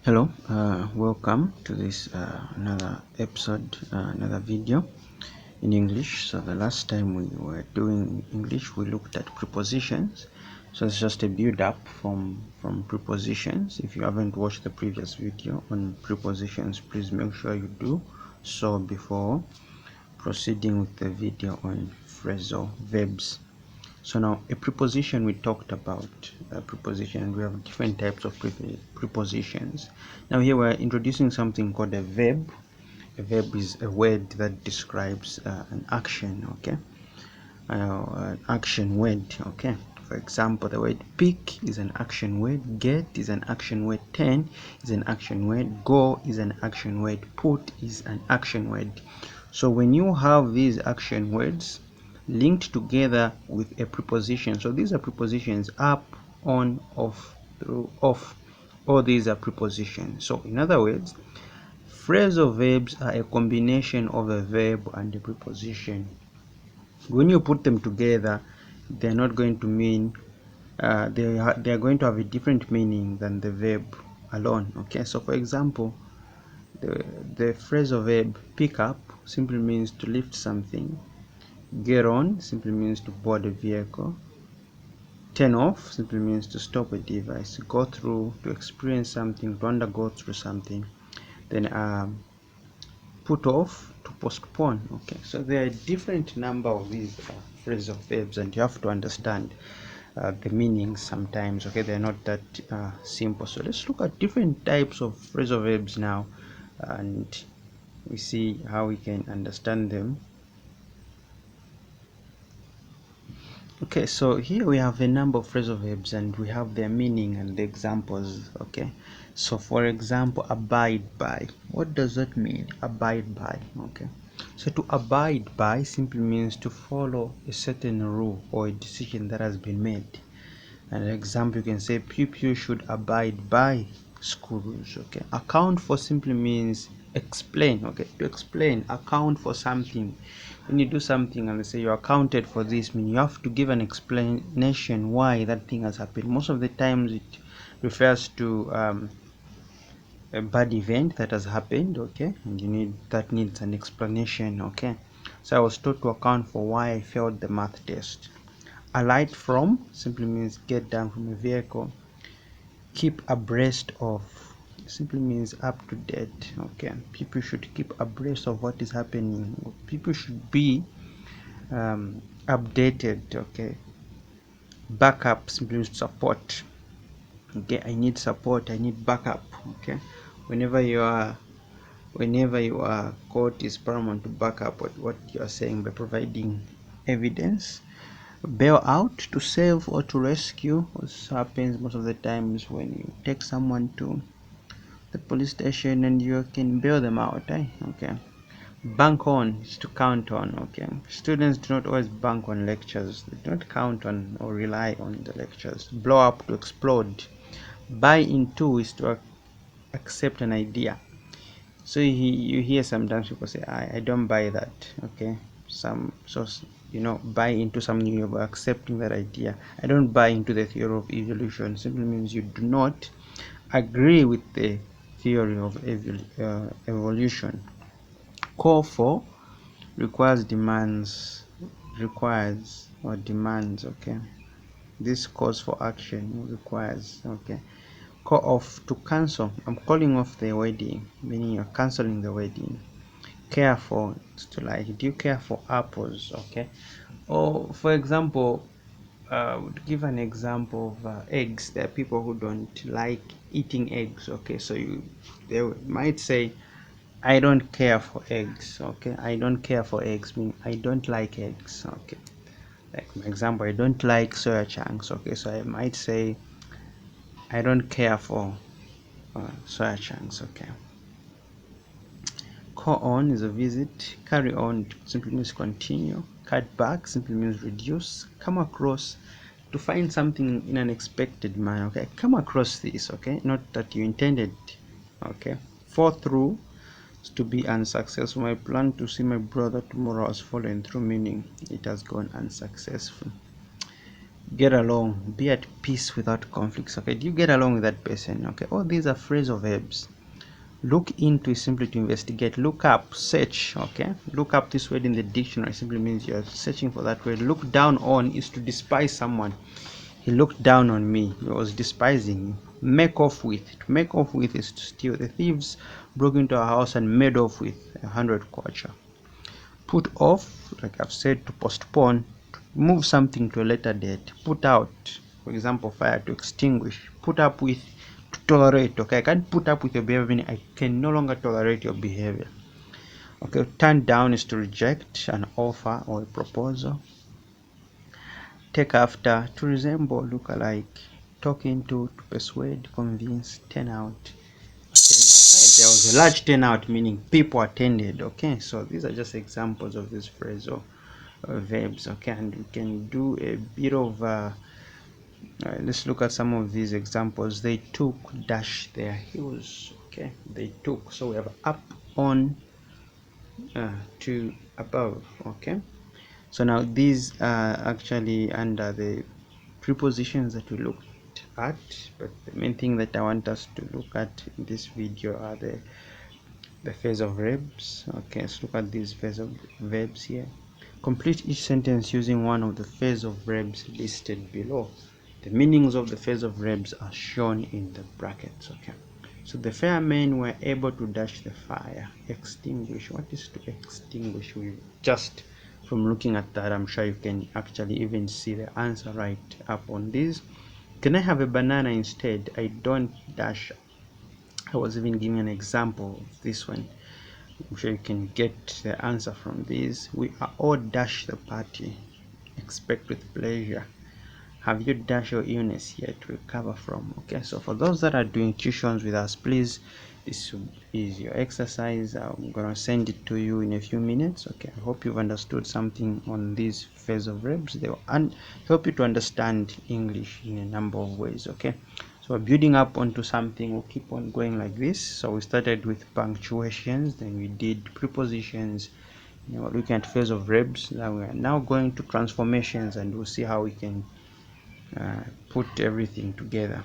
Hello, welcome to this another episode, another video in English. So the last time we were doing English, we looked at prepositions. So it's just a build up from prepositions. If you haven't watched the previous video on prepositions, please make sure you do so before proceeding with the video on phrasal verbs. So now a preposition, we talked about a preposition. We have different types of prepositions. Now here we're introducing something called a verb. A verb is a word that describes an action, okay? An action word, okay? For example, the word pick is an action word, get is an action word, turn is an action word, go is an action word, put is an action word. So when you have these action words linked together with a preposition, so these are prepositions: up, on, off, through, off. All these are prepositions. So in other words, phrasal verbs are a combination of a verb and a preposition. When you put them together, they're not going to mean they are going to have a different meaning than the verb alone. Okay, so for example, the phrasal verb pick up simply means to lift something. Get on simply means to board a vehicle. Turn off simply means to stop a device. Go through, to experience something, to undergo through something. Then put off, to postpone. Okay, so there are a different number of these phrasal verbs, and you have to understand the meanings sometimes. Okay, they're not that simple. So let's look at different types of phrasal verbs now, and we see how we can understand them. Okay, so here we have a number of phrasal verbs and we have their meaning and the examples. Okay, so for example, abide by. What does that mean? Abide by. Okay, so to abide by simply means to follow a certain rule or a decision that has been made. An example, you can say pupils should abide by school rules. Okay, account for simply means explain. Okay, to explain, account for something. When you do something and they say you accounted for this, mean you have to give an explanation why that thing has happened. Most of the times it refers to a bad event that has happened, okay, and that needs an explanation. Okay, so I was taught to account for why I failed the math test. Alight from simply means get down from a vehicle. Keep abreast of simply means up to date. Okay, people should keep abreast of what is happening. People should be updated. Okay, backup simply means support. Okay, I need support, I need backup. Okay, whenever you are caught, is paramount to back up what you are saying by providing evidence. Bail out, to save or to rescue. This happens most of the times when you take someone to the police station and you can bail them out. Okay, bank on is to count on. Okay, students do not always bank on lectures, they don't count on or rely on the lectures. Blow up, to explode. Buy into is to accept an idea. So you hear sometimes people say, I don't buy that. Okay, buy into something, you're accepting that idea. I don't buy into the theory of evolution simply means you do not agree with the theory of evolution. Call for requires or demands. Okay, this calls for action, requires. Okay, call off, to cancel. I'm calling off the wedding, meaning you're canceling the wedding. Care for, to like, do you care for apples? Okay, or for example, would give an example of eggs. There are people who don't like eating eggs. Okay, so they might say, I don't care for eggs. Okay, I don't care for eggs mean I don't like eggs. Okay, like my example, I don't like soya chunks. Okay, so I might say I don't care for soya chunks. Okay, call on is a visit. Carry on simply means continue. Cut back simply means reduce. Come across, to find something in an unexpected manner. Okay, come across this. Okay, not that you intended. Okay, fall through is to be unsuccessful. My plan to see my brother tomorrow has fallen through, meaning it has gone unsuccessful. get along, be at peace without conflicts. Okay, do you get along with that person? Okay, all these are phrasal verbs. Look into is simply to investigate. Look up, search. Okay, look up this word in the dictionary simply means you're searching for that word. Look down on is to despise someone. He looked down on me. He was despising me. Make off with. To make off with is to steal. The thieves broke into our house and made off with 100 kwacha. Put off, like I've said, to postpone, to move something to a later date. Put out, for example, fire, to extinguish. Put up with, to tolerate. Okay, I can't put up with your behavior, meaning I can no longer tolerate your behavior. Okay, turn down is to reject an offer or a proposal. Take after, to resemble, look alike. Talk into, to persuade, convince. Turn out. There was a large turnout, meaning people attended. Okay, so these are just examples of this phrasal verbs. Okay, and we can do a bit of let's look at some of these examples. They took dash their heels. Okay, they took, so we have up, on, to, above. Okay, so now these are actually under the prepositions that we looked at, but the main thing that I want us to look at in this video are the phrasal verbs. Okay, let's look at these phrasal verbs here. Complete each sentence using one of the phrasal verbs listed below. The meanings of the phrasal verbs are shown in the brackets. Okay, so the fair men were able to dash the fire. Extinguish. What is to extinguish? We just, from looking at that, I'm sure you can actually even see the answer right up on this. Can I have a banana instead? I don't dash. I was even giving an example of this one. I'm sure you can get the answer from these. We are all dash the party. Expect with pleasure. Have you dashed your illness yet to recover from? Okay, so for those that are doing tuitions with us, please, this is your exercise. I'm gonna send it to you in a few minutes. Okay, I hope you've understood something on these phrasal verbs. They will help you to understand English in a number of ways. Okay, so we're building up onto something. We'll keep on going like this. So we started with punctuations, then we did prepositions. Now we're looking at phrasal verbs. Now we are now going to transformations, and we'll see how we can put everything together.